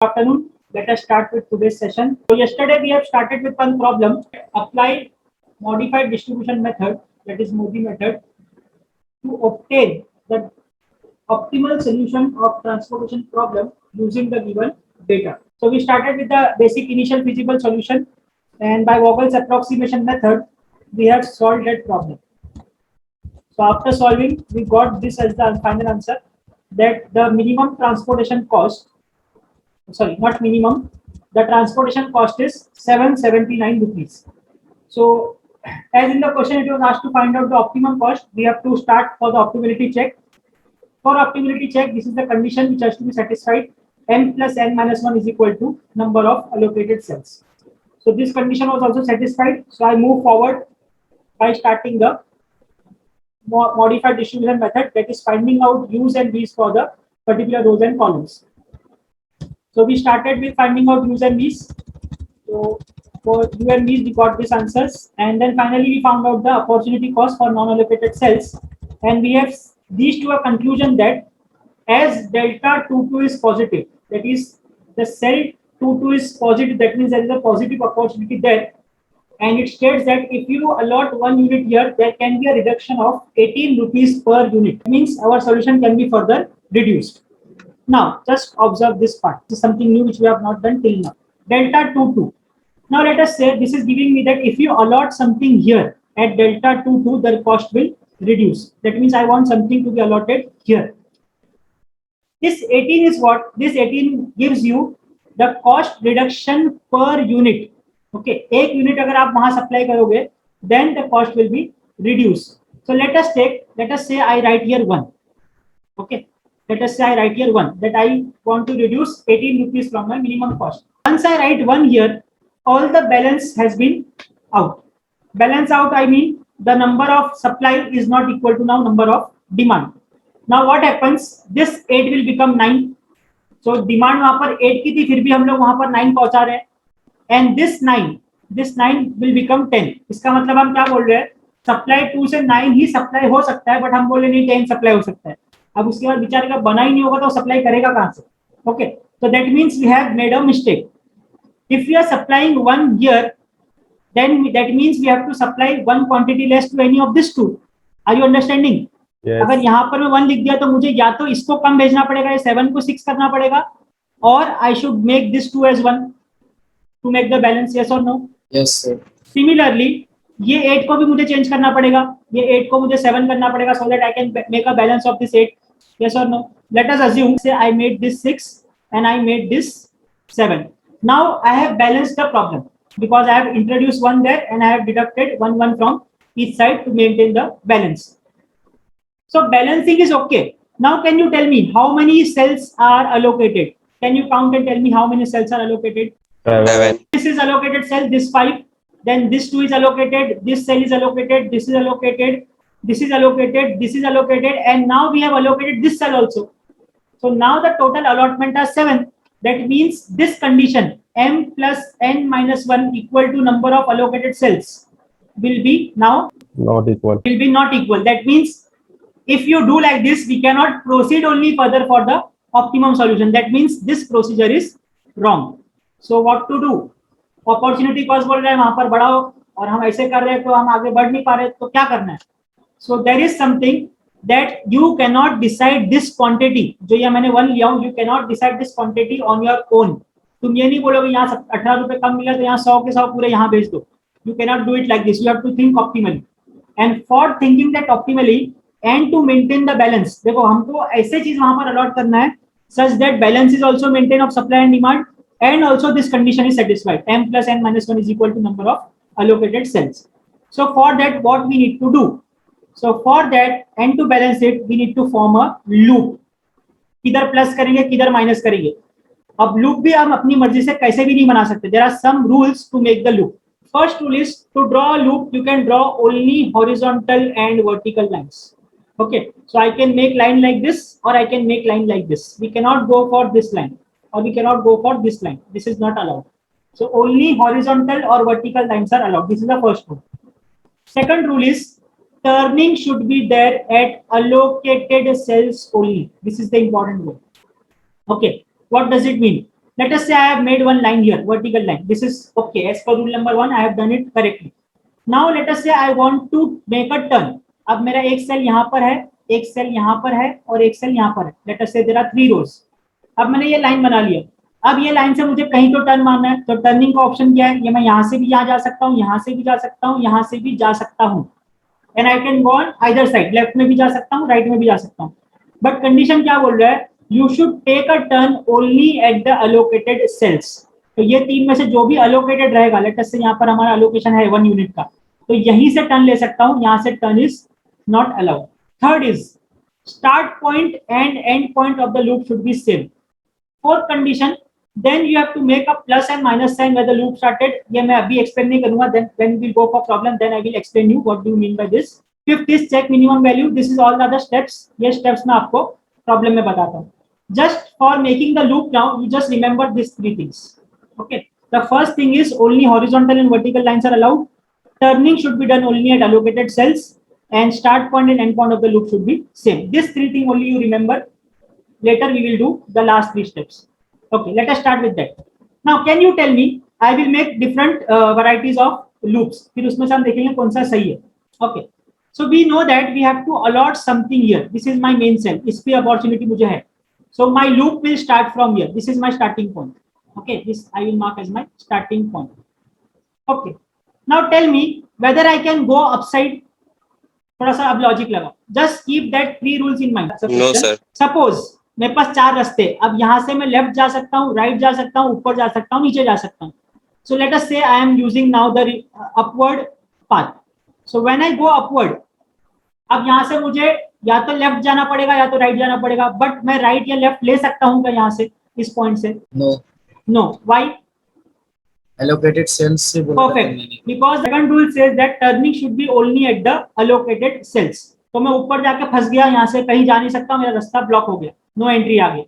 Afternoon. Let us start with today's session. So yesterday we have started with one problem. Apply modified distribution method, that is MODI method, to obtain the optimal solution of transportation problem using the given data. So we started with the basic initial feasible solution, and by Vogel's approximation method, we have solved that problem. So after solving, we got this as the final answer, that the minimum transportation cost, sorry, not minimum, the transportation cost is 779 rupees. So as in the question it was asked to find out the optimum cost, we have to start for the optimality check. For optimality check, this is the condition which has to be satisfied. M plus n minus 1 is equal to number of allocated cells. So this condition was also satisfied. So I move forward by starting the modified distribution method, that is finding out U's and V's for the particular rows and columns. So we started with finding out U's and V's. So for U and V's we got these answers, and then finally we found out the opportunity cost for non-allocated cells, and we have these to a conclusion that as delta 22 is positive, that is the cell 22 is positive, that means there is a positive opportunity there, and it states that if you allot 1 unit here, there can be a reduction of 18 rupees per unit. That means our solution can be further reduced. Now, just observe this part. This is something new which we have not done till now. Delta 22. Now, let us say this is giving me that if you allot something here at delta 22, the cost will reduce. That means I want something to be allotted here. This 18 is what? This 18 gives you the cost reduction per unit. Okay, एक unit अगर आप वहाँ supply करोगे, then the cost will be reduced. So let us say I write here 1. Okay, let us say I write here 1, that I want to reduce 18 rupees from my minimum cost. Once I write 1 here, all the balance has been out. Balance out, I mean the number of supply is not equal to now number of demand. Now what happens? This 8 will become 9. So demand वहाँ पर 8 की थी, फिर भी हम लोग वहाँ पर 9 पहुँचा रहे हैं. And this 9 will become 10. इसका मतलब हम क्या बोल रहे हैं? सप्लाई 2 से 9 ही सप्लाई हो सकता है, बट हम बोले नहीं 10 सप्लाई हो सकता है. अब उसके बाद बेचारे का बना ही नहीं होगा तो सप्लाई करेगा कहाँ से? Okay, so that means we have made a mistake. If we are supplying 1 here, then that means we have to supply 1 quantity less to any of this 2. Are you understanding? Yes. अगर यहाँ पर मैं 1 लिख दिया तो मुझे या तो इसको कम भेजना पड़ेगा, 7 को 6 करना पड़ेगा, or I should make this 2 as 1 to make the balance. Yes or no? Yes sir. Similarly, ये 8 को भी मुझे चेंज करना पड़ेगा, ये 8 को मुझे 7 करना पड़ेगा, so that I can make a balance of this 8. Yes or no? Let us assume say I made this 6 and I made this 7. Now I have balanced the problem because I have introduced 1 there and I have deducted 1 from each side to maintain the balance. So balancing is okay. Now can you tell me how many cells are allocated? Can you count and tell me how many cells are allocated? 7. This is allocated cell, this 5. Then this 2 is allocated, this cell is allocated, this is allocated, this is allocated, this is allocated, and now we have allocated this cell also. So now the total allotment are 7. That means this condition, m plus n minus 1 equal to number of allocated cells, will be now not equal. Will be not equal. That means if you do like this, we cannot proceed only further for the optimum solution. That means this procedure is wrong. So what to do? Opportunity cost बोल रहे हैं वहां पर बढ़ाओ, और हम ऐसे कर रहे हैं तो हम आगे बढ़ नहीं पा रहे, तो क्या करना है? So there is something that you cannot decide this quantity. जो ये मैंने 1 लिया हूँ, you cannot decide this quantity on your own. तुम ये नहीं बोलोगे यहाँ 18 रुपए कम मिला तो यहाँ 100 के 100 पूरे यहाँ भेज दो. You cannot do it like this. You have to think optimally. And for thinking that optimally and to maintain the balance, देखो हमको ऐसे चीज वहां पर अलॉट करना है such that balance is also maintained of supply and demand, and also this condition is satisfied. M plus n minus 1 is equal to number of allocated cells. So for that, what we need to do? So for that, and to balance it, we need to form a loop. किधर plus करेंगे, किधर minus करेंगे. अब loop भी हम अपनी मर्जी से कैसे भी नहीं बना सकते. There are some rules to make the loop. First rule is to draw a loop, you can draw only horizontal and vertical lines. Okay, so I can make line like this or I can make line like this. We cannot go for this line or we cannot go for this line. This is not allowed. So only horizontal or vertical lines are allowed. This is the first rule. Second rule is turning should be there at allocated cells only. This is the important rule. Okay, what does it mean? Let us say I have made one line here, vertical line. This is okay. As per rule number 1, I have done it correctly. Now let us say I want to make a turn. अब मेरा एक cell यहाँ पर है, एक cell यहाँ पर है और एक सेल यहाँ पर है. Let us say there are 3 rows. अब मैंने ये लाइन बना लिया. अब ये लाइन से मुझे कहीं तो टर्न मारना है. तो टर्निंग का ऑप्शन क्या है? ये मैं यहाँ से भी यहाँ जा सकता हूँ, यहाँ से भी जा सकता हूँ, यहाँ से भी जा सकता हूँ. And I can go on either side. Left में भी जा सकता हूँ, राइट में भी जा सकता हूँ. बट कंडीशन क्या बोल रहा है? You should take a turn only at the allocated cells. तो ये 3 में से जो भी अलोकेटेड रहेगा, लेट अस से यहाँ पर हमारा अलोकेशन है 1 यूनिट का, तो यहीं से टर्न ले सकता हूँ, यहाँ से turn is not allowed. Third is start point and and point of the loop should be same. Fourth condition, then you have to make a plus and minus sign where the loop started. ये मैं अभी explain नहीं करूंगा. Then when we go for problem, then I will explain you what do you mean by this. Fifth is check minimum value. This is all the other steps. ये steps मैं आपको problem में बताता हूँ. Just for making the loop now, you just remember these 3 things. Okay. The first thing is only horizontal and vertical lines are allowed. Turning should be done only at allocated cells, and start point and end point of the loop should be same. These 3 things only you remember. Later we will do the last 3 steps. Okay, let us start with that. Now, can you tell me? I will make different varieties of loops. फिर उसमें से हम देखेंगे कौन सा सही है. Okay. So we know that we have to allot something here. This is my main cell. इस पे opportunity मुझे है. So my loop will start from here. This is my starting point. Okay, this I will mark as my starting point. Okay. Now tell me whether I can go upside. थोड़ा सा अब logic लगा. Just keep that 3 rules in mind. No, sir. Suppose मेरे पास 4 रास्ते. अब यहाँ से मैं लेफ्ट जा सकता हूँ, राइट जा सकता हूँ, ऊपर जा सकता हूँ, नीचे जा सकता हूँ. So let us say I am using now the upward path. So when I go upward, अब यहाँ से मुझे या तो लेफ्ट जाना पड़ेगा या तो राइट जाना पड़ेगा. बट मैं राइट या लेफ्ट ले सकता हूँ क्या यहाँ से, इस पॉइंट से? No. No. Why? Allocated cells से बोला था Perfect. मैंने. Because second rule says that turning should be only at the allocated cells. तो मैं ऊपर जाके फंस गया, यहाँ से कहीं जा नहीं सकता, मेरा रास्ता ब्लॉक हो गया, नो एंट्री आ गई.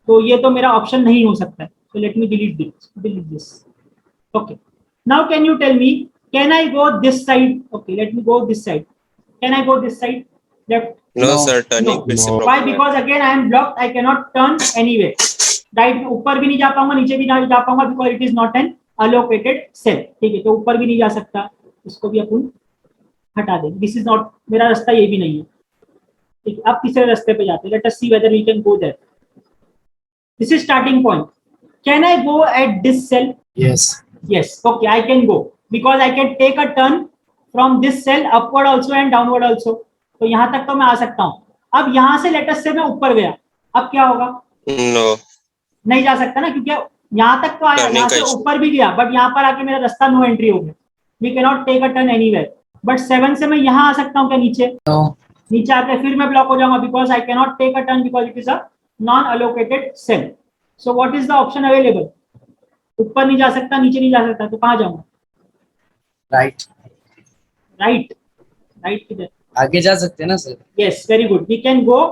तो ये तो मेरा ऑप्शन नहीं हो सकता है. So let me delete this. Okay. Now can you tell me, can I go this side? Okay, let me go this side. Can I go this side? Left? No, No. sir. Turning No. will be Why? problem. Because again I am blocked. I cannot turn anywhere. Right ऊपर भी नहीं जा पाऊंगा, नीचे भी नहीं जा पाऊंगा, because it is not an allocated cell. ठीक है, तो ऊपर भी नहीं जा सकता, इसको भी अपन हटा दें. दिस इज नॉट, मेरा रास्ता ये भी नहीं है. ठीक है, अब तीसरे रास्ते पे जाते हैं. Let us see whether we can go there. This is starting point. Can I go at this cell? Yes. Yes. Okay, I can go because I can take a turn from this cell upward also and downward also. तो यहाँ तक तो मैं आ सकता हूँ. अब यहाँ से लेट अस से मैं ऊपर गया, अब क्या होगा? No. नहीं जा सकता ना, क्योंकि यहाँ तक तो आया, Turning यहाँ का से issue. ऊपर भी गया, बट यहाँ पर आके मेरा रास्ता नो एंट्री हो गया. We can not take a turn anywhere. But 7 से मैं यहाँ आ सकता हूँ क्या नीचे? No. नीचे आके फिर मैं ब्लॉक हो जाऊंगा, because I can not take a turn because it is a non allocated cell. So what is the option available? ऊपर नहीं जा सकता, नीचे नहीं जा सकता, तो कहाँ जाऊंगा? Right. राइट. राइट किधर? आगे जा सकते हैं ना sir? Yes, very good. We can go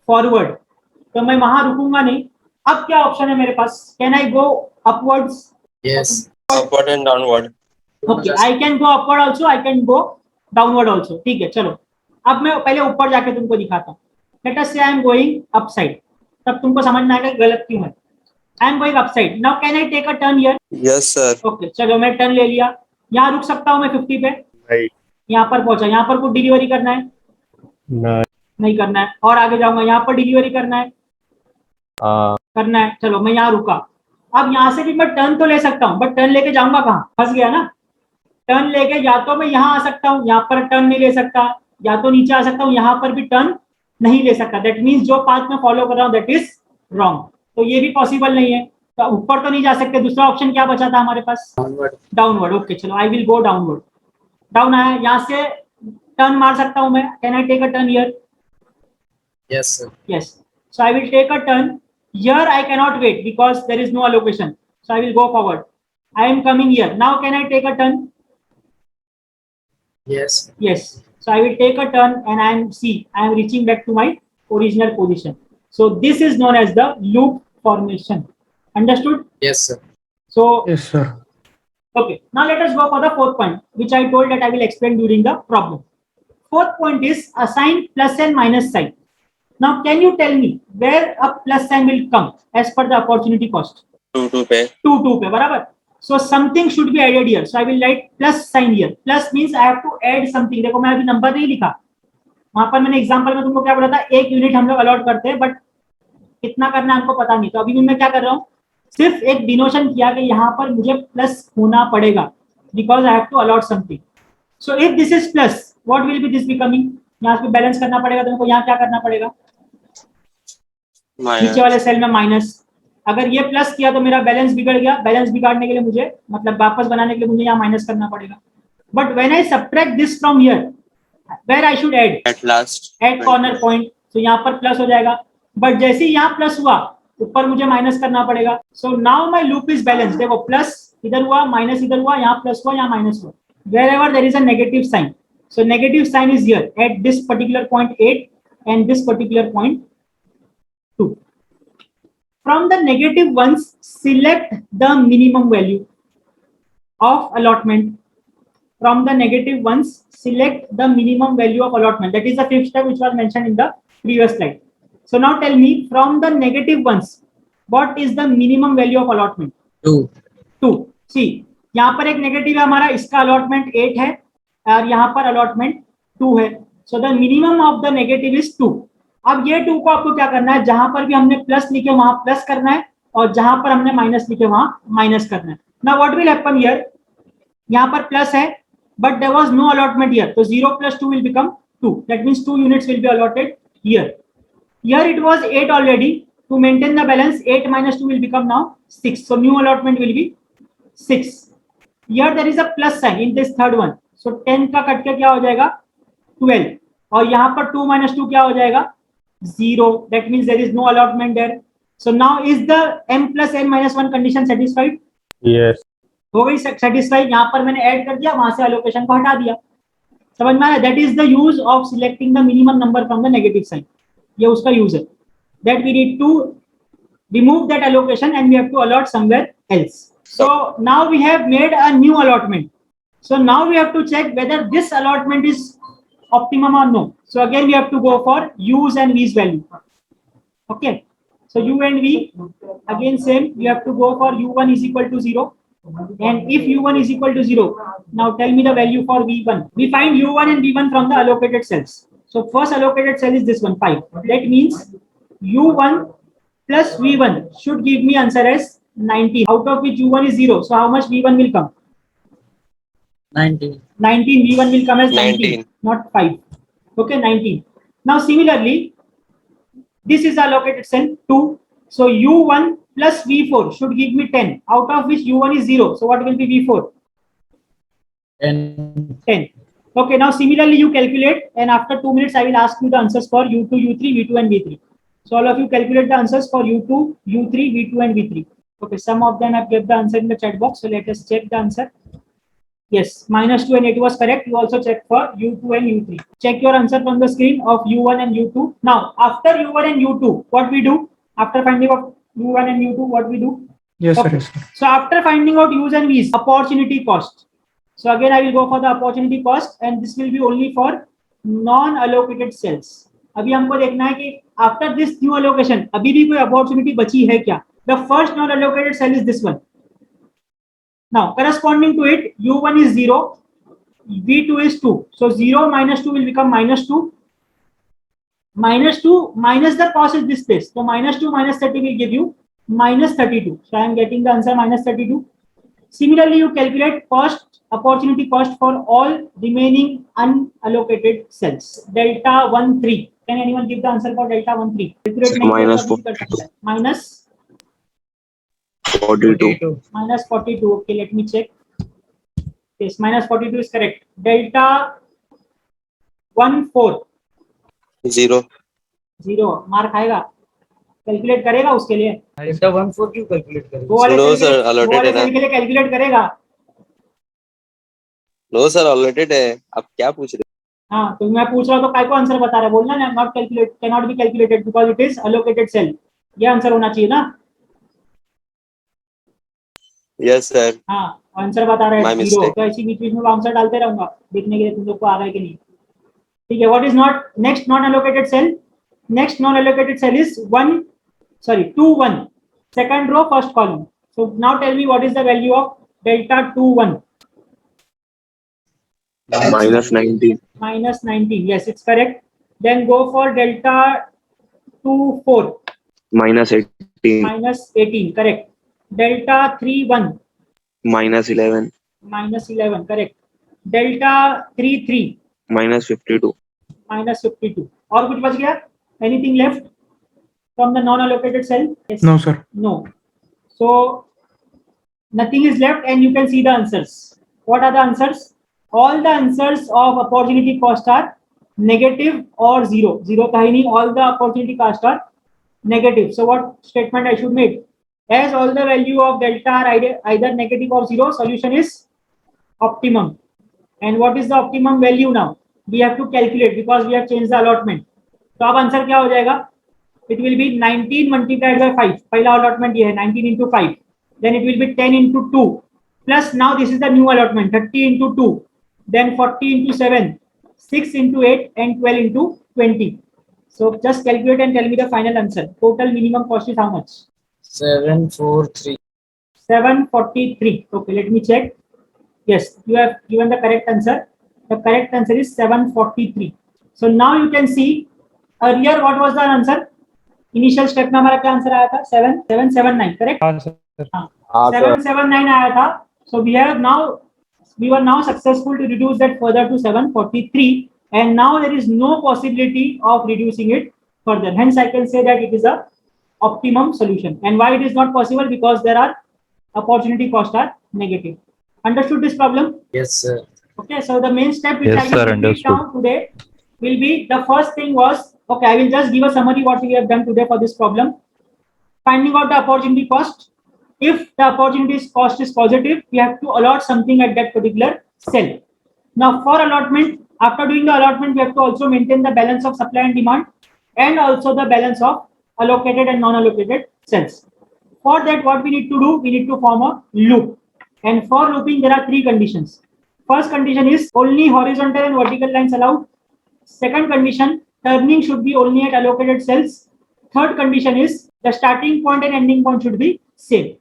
forward. तो मैं वहां रुकूंगा नहीं. अब क्या ऑप्शन है मेरे पास? Can I go upwards? Yes. Upward and downward. Okay, I can go upward also, I can go downward also. ठीक है, चलो अब मैं पहले ऊपर जाके तुमको दिखाता हूँ. Let us say I am going up side, तब तुमको समझ में आएगा गलत क्यों है. I am going up side. Now can I take a turn here? Yes, sir. Okay, चलो मैं टर्न ले लिया. यहाँ रुक सकता हूँ मैं 50 पे? Right. यहाँ पर पहुंचा. यहाँ पर कुछ डिलीवरी करना है? नहीं करना है. और आगे जाऊंगा, यहाँ पर डिलीवरी करना है? करना है. चलो मैं यहाँ रुका. अब यहाँ से भी मैं टर्न तो ले सकता हूँ, बट टर्न लेके जाऊंगा कहाँ? फंस गया ना. टर्न लेके या तो मैं यहाँ आ सकता हूँ, यहाँ पर टर्न नहीं ले सकता, या तो नीचे आ सकता हूँ, यहाँ पर भी टर्न नहीं ले सकता. दैट मीन्स जो पाथ में फॉलो कर रहा हूँ दैट इज रॉन्ग. तो ये भी पॉसिबल नहीं है. तो ऊपर तो नहीं जा सकते. दूसरा ऑप्शन क्या बचा था हमारे पास? Downward. डाउनवर्ड. ओके, चलो I will go downward. Down आया, यहाँ से टर्न मार सकता हूँ मैं. Can I take a turn here? Yes sir. Yes. So I will take a turn. Here I cannot wait because there is no allocation. So I will go forward. I am coming here. Now can I take a turn? Yes. Yes. So I will take a turn and I am reaching back to my original position. So this is known as the loop formation. Understood? Yes sir. So Yes, sir. okay. Now let us go for the fourth point, which I told that I will explain during the problem. Fourth point is assign plus and minus sign. Now, can you tell me where a plus sign will come as per the opportunity cost? 2 पे 2 पे बराबर. So something should be added here. So I will write plus sign here. Plus means I have to add something. देखो मैं अभी number नहीं लिखा, वहां पर मैंने एग्जांपल में तुमको क्या बोला था, 1 यूनिट हम लोग अलॉट करते हैं, बट कितना करना है हमको पता नहीं. तो अभी मैं क्या कर रहा हूँ, सिर्फ एक डिनोशन किया कि यहाँ पर मुझे प्लस होना पड़ेगा, because I have to allot something. So if this is plus, what will be this becoming. यहाँ पे बैलेंस करना पड़ेगा, तुमको यहाँ क्या करना पड़ेगा, नीचे वाले सेल में माइनस. अगर ये प्लस किया तो मेरा बैलेंस बिगड़ गया. बैलेंस बिगाड़ने के लिए मुझे, मतलब वापस बनाने के लिए मुझे यहाँ माइनस करना पड़ेगा. But when I subtract this from here, where I should add, at last at corner point. तो यहाँ पर प्लस हो जाएगा, बट जैसे ही यहाँ प्लस हुआ ऊपर मुझे माइनस करना पड़ेगा. So now my loop is balance. देखो प्लस इधर हुआ, माइनस इधर हुआ, यहाँ प्लस हुआ, यहाँ माइनस हुआ. Wherever there is a negative sign, so negative sign is here at this particular point 8 and this particular point 2. From the negative ones, select the minimum value of allotment. From the negative ones, select the minimum value of allotment. That is the fifth step which was mentioned in the previous slide. So now tell me, from the negative ones, what is the minimum value of allotment? 2. See, यहाँ पर एक negative है हमारा, इसका allotment 8 है और यहाँ पर अलॉटमेंट 2 है. So the minimum of the negative is 2. अब ये 2 को आपको क्या करना है, जहां पर भी हमने प्लस लिखे वहां प्लस करना है, और जहां पर हमने माइनस लिखे वहां माइनस करना है. Now what will happen here, यहाँ पर प्लस है but there was no allotment here, तो 0 + 2 will become 2. That means 2 units will be allotted here. Here it was 8 already. To maintain the balance 8 - 2 will become now 6. So new allotment will be 6. Here there is a plus sign in this third one. So 10 का cut के क्या हो जाएगा 12, और यहाँ पर 2 - 2 क्या हो जाएगा 0. That means there is no allotment there. So now is the m + n - 1 condition satisfied? Yes. हो गई satisfied. यहाँ पर मैंने ऐड कर दिया, वहां से allocation को हटा दिया. समझ में आया? That is the use of selecting the minimum number from the negative sign. ये उसका यूज है. That we need to remove that allocation and we have to allot somewhere else. So now we have made a new allotment. So now we have to check whether this allotment is optimum or no. So again we have to go for u's and v's value. Okay. So u and v, again same. We have to go for u1 is equal to 0. And if u1 is equal to 0, now tell me the value for v1. We find u1 and v1 from the allocated cells. So first allocated cell is this one, 5. That means u1 plus v1 should give me answer as 19, out of which u1 is 0. So how much v1 will come? 19. 19. v1 will come as 19, 19. not 5. Okay, 19. Now similarly, this is allocated cell 2. So u1 plus v4 should give me 10, out of which u1 is 0. So what will be v4? 10. Okay, now similarly you calculate, and after 2 minutes I will ask you the answers for u2, u3, v2 and v3. So all of you calculate the answers for u2, u3, v2 and v3. Okay, some of them have given the answer in the chat box. So let us check the answer. Yes, -2 and 8 was correct. You also check for u2 and u3. Check your answer from the screen of u1 and u2. Now, after u1 and u2, what we do? After finding out u1 and u2, what we do? Yes, Okay. sir. So after finding out u's and v's, opportunity cost. So again, I will go for the opportunity cost, and this will be only for non-allocated cells. अभी हमको देखना है कि after this new allocation, अभी भी कोई opportunity बची है क्या? The first non-allocated cell is this one. Now, corresponding to it, u1 is 0, v2 is 2. So 0 - 2 will become -2. -2 minus the cost is this place. So -2 - 30 will give you -32. So I am getting the answer -32. Similarly, you calculate cost, opportunity cost for all remaining unallocated cells. Delta 1, 3. Can anyone give the answer for delta 1, 3? Minus 42. -42. Okay, let me check. Yes, -42 is correct. Delta 1, 4. 0. 0 mark आएगा, calculate करेगा उसके लिए. Delta 1 4 क्यों calculate करेंगे? वो वाले No, cell के sir, लिए- allotted वो वाले है ना. cell के लिए कैलकुलेट करेगा. नो सर अलॉटेड है. आप क्या पूछ रहे हाँ, तो मैं पूछ रहा हूँ तो काय को आंसर बता रहा है, बोलना ना. Not calculate, can not be calculated because it is allocated cell. ये आंसर होना चाहिए ना. हो? Yes sir. हाँ, आंसर बता रहा My है 0. mistake. तो ऐसी बीच बीच में आंसर डालते रहूंगा देखने के लिए तुम लोग को आ रहा है कि नहीं. ठीक है. What is not next non allocated cell? Next non allocated cell is 2 1, second row first column. So now tell me what is the value of delta 2, 1? minus 19. Minus 19. Yes, it's correct. Then go for delta 2, 4. minus 18. Minus 18. Correct. Delta 3, 1. minus 11. Minus 11. Correct. Delta 3, 3. minus 52. Minus 52. और कुछ बच गया? Anything left from the non-allocated cell? Yes. No, sir. No. So nothing is left, and you can see the answers. What are the answers? All the answers of opportunity cost are negative or zero. Zero का ही नहीं, all the opportunity cost are negative. So what statement I should make? As all the value of delta are either negative or zero, solution is optimum. And what is the optimum value now? We have to calculate because we have changed the allotment. तो अब answer क्या हो जाएगा? It will be 19 multiplied by 5. पहला allotment ये है 19 into 5. Then it will be 10 into 2. Plus now this is the new allotment 30 into 2. Then 40 into 7. 6 into 8 and 12 into 20. So just calculate and tell me the final answer. Total minimum cost is how much? 743. 743. Okay, let me check. Yes, you have given the correct answer. The correct answer is 743. So now you can see earlier what was the answer? Initial step में हमारा क्या answer आया था? 779. Correct? हाँ, sir. हाँ, 779 आया था. So we were now successful to reduce that further to 743, and now there is no possibility of reducing it further. Hence, I can say that it is a optimum solution. And why it is not possible? Because there are opportunity costs are negative. Understood this problem? Yes, sir. Okay, so the main step which Yes, I sir, will complete understood. down today will be, the first thing was, okay, I will just give a summary what we have done today for this problem. Finding out the opportunity cost. If the opportunity cost is positive, we have to allot something at that particular cell. Now for allotment, after doing the allotment, we have to also maintain the balance of supply and demand, and also the balance of allocated and non-allocated cells. For that, what we need to do, we need to form a loop. And for looping, there are three conditions. First condition is only horizontal and vertical lines allowed. Second condition, turning should be only at allocated cells. Third condition is the starting point and ending point should be same.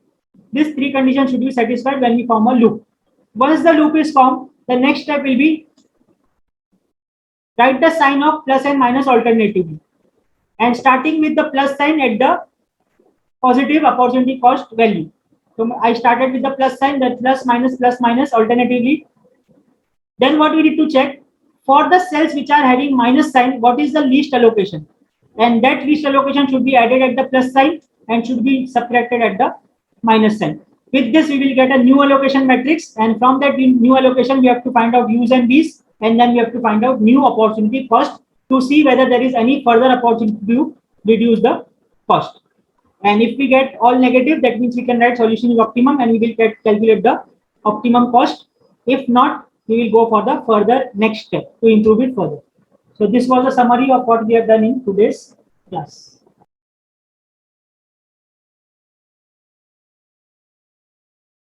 These three conditions should be satisfied when we form a loop. Once the loop is formed, the next step will be write the sign of plus and minus alternatively. And starting with the plus sign at the positive opportunity cost value. So I started with the plus sign, that plus minus alternatively. Then what we need to check, for the cells which are having minus sign, what is the least allocation? And that least allocation should be added at the plus sign and should be subtracted at the minus sign. With this, we will get a new allocation matrix, and from that new allocation, we have to find out U's and B's, and then we have to find out new opportunity cost to see whether there is any further opportunity to reduce the cost. And if we get all negative, that means we can write solution is optimum and we will calculate the optimum cost. If not, we will go for the further next step to improve it further. So this was a summary of what we have done in today's class.